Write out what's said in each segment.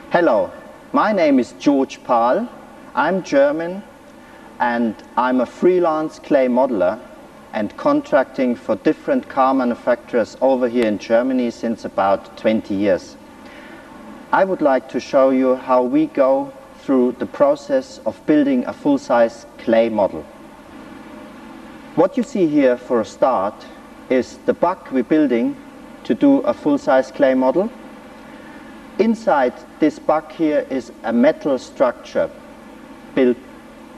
Hello, my name is George Pahl. I'm German and I'm a freelance clay modeler and contracting for different car manufacturers over here in Germany since about 20 years. I would like to show you how we go through the process of building a full-size clay model. What you see here for a start is the buck we're building to do a full-size clay model. Inside this buck here is a metal structure built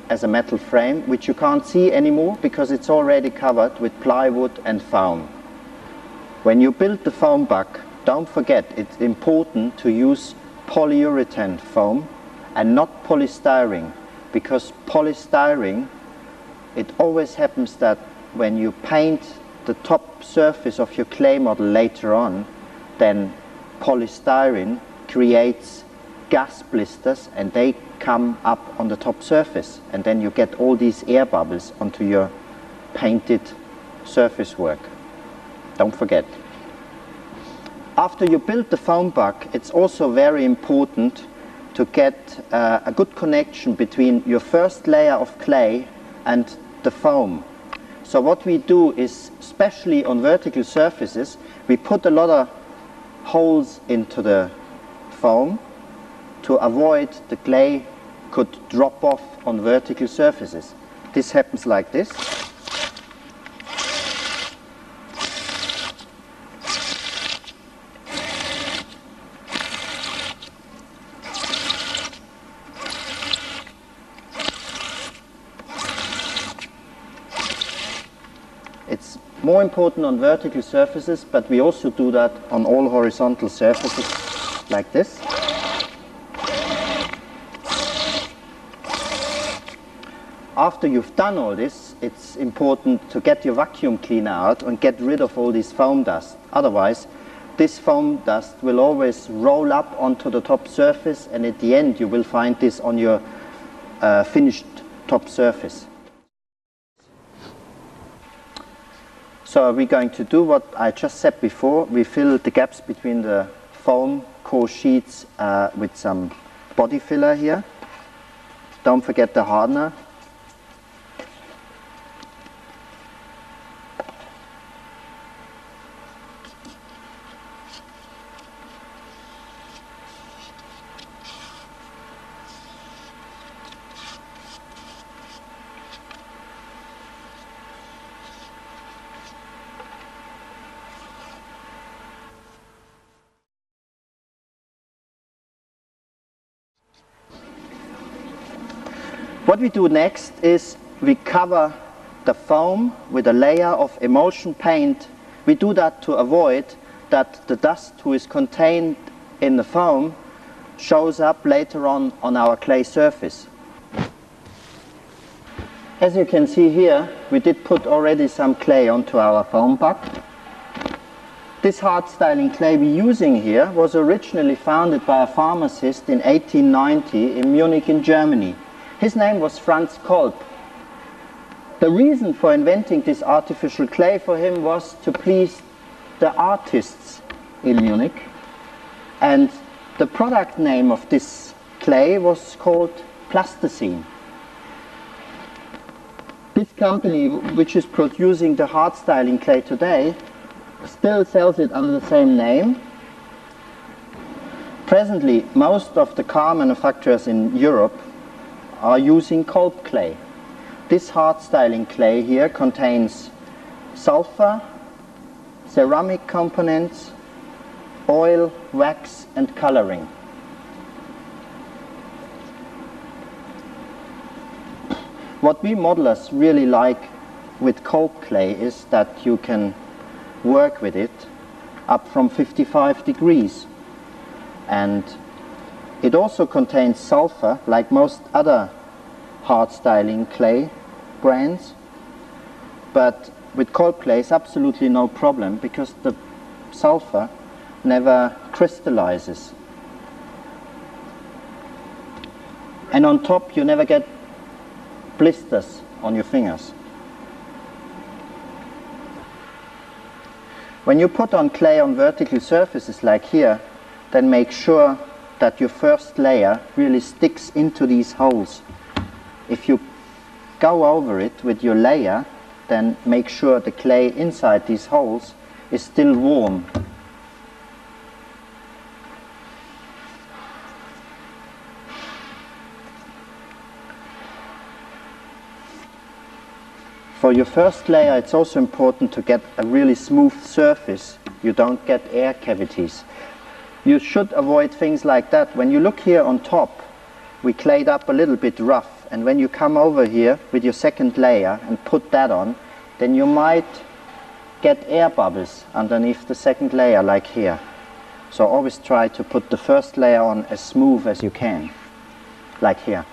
as a metal frame, which you can't see anymore because it's already covered with plywood and foam. When you build the foam buck, don't forget it's important to use polyurethane foam and not polystyrene, because polystyrene, it always happens that when you paint the top surface of your clay model later on, then polystyrene creates gas blisters and they come up on the top surface, and then you get all these air bubbles onto your painted surface work. Don't forget. After you build the foam buck, it's also very important to get a good connection between your first layer of clay and the foam. So what we do is, especially on vertical surfaces, we put a lot of holes into the foam to avoid the clay could drop off on vertical surfaces. This happens like this. It's more important on vertical surfaces, but we also do that on all horizontal surfaces like this. After you've done all this, it's important to get your vacuum cleaner out and get rid of all this foam dust. Otherwise, this foam dust will always roll up onto the top surface, and at the end you will find this on your finished top surface. So we're going to do what I just said before. We fill the gaps between the foam core sheets with some body filler here. Don't forget the hardener. What we do next is we cover the foam with a layer of emulsion paint. We do that to avoid that the dust who is contained in the foam shows up later on our clay surface. As you can see here, we did put already some clay onto our foam buck. This hard styling clay we're using here was originally founded by a pharmacist in 1890 in Munich in Germany. His name was Franz Kolb. The reason for inventing this artificial clay for him was to please the artists in Munich. And the product name of this clay was called plasticine. This company, which is producing the hard styling clay today, still sells it under the same name. Presently, most of the car manufacturers in Europe are using Kolb clay. This hard styling clay here contains sulfur, ceramic components, oil, wax and coloring. What we modelers really like with Kolb clay is that you can work with it up from 55 degrees, and it also contains sulfur like most other hard styling clay brands, but with Kolb clay it's absolutely no problem because the sulfur never crystallizes. And on top you never get blisters on your fingers. When you put on clay on vertical surfaces like here, then make sure that your first layer really sticks into these holes. If you go over it with your layer, then make sure the clay inside these holes is still warm. For your first layer, it's also important to get a really smooth surface. You don't get air cavities. You should avoid things like that. When you look here on top, we clayed up a little bit rough, and when you come over here with your second layer and put that on, then you might get air bubbles underneath the second layer, like here. So always try to put the first layer on as smooth as you can, like here.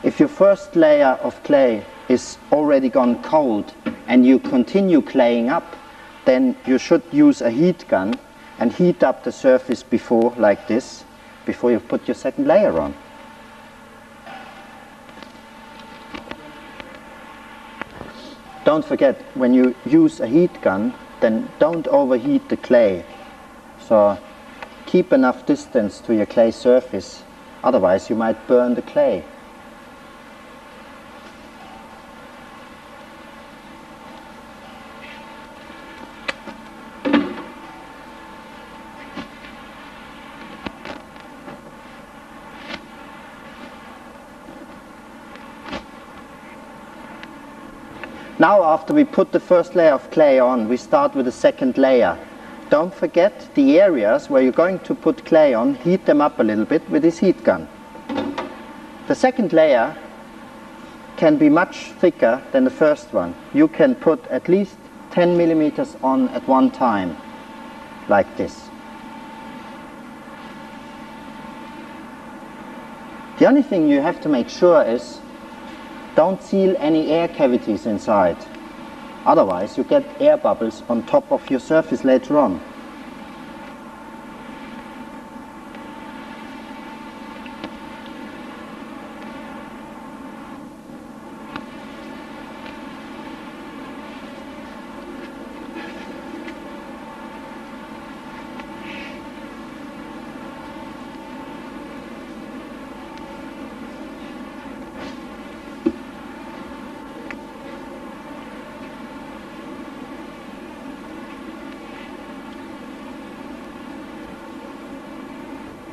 If your first layer of clay is already gone cold and you continue claying up, then you should use a heat gun and heat up the surface before, like this, before you put your second layer on. Don't forget, when you use a heat gun, then don't overheat the clay. So keep enough distance to your clay surface, otherwise you might burn the clay. Now, after we put the first layer of clay on, we start with the second layer. Don't forget the areas where you're going to put clay on, heat them up a little bit with this heat gun. The second layer can be much thicker than the first one. You can put at least 10 millimeters on at one time, like this. The only thing you have to make sure is don't seal any air cavities inside. Otherwise you get air bubbles on top of your surface later on.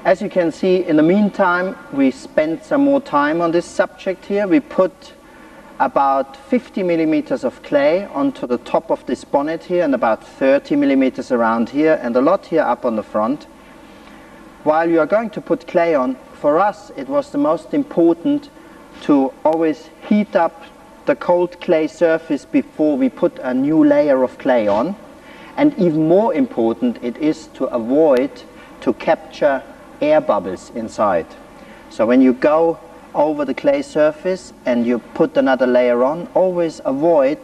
As you can see, in the meantime, we spent some more time on this subject here. We put about 50 millimeters of clay onto the top of this bonnet here, and about 30 millimeters around here, and a lot here up on the front. While you are going to put clay on, for us it was the most important to always heat up the cold clay surface before we put a new layer of clay on. And even more important, it is to avoid to capture air bubbles inside. So when you go over the clay surface and you put another layer on, always avoid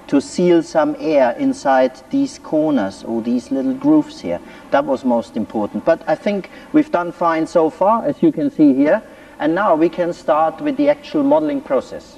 to seal some air inside these corners or these little grooves here. That was most important. But I think we've done fine so far, as you can see here, and now we can start with the actual modeling process.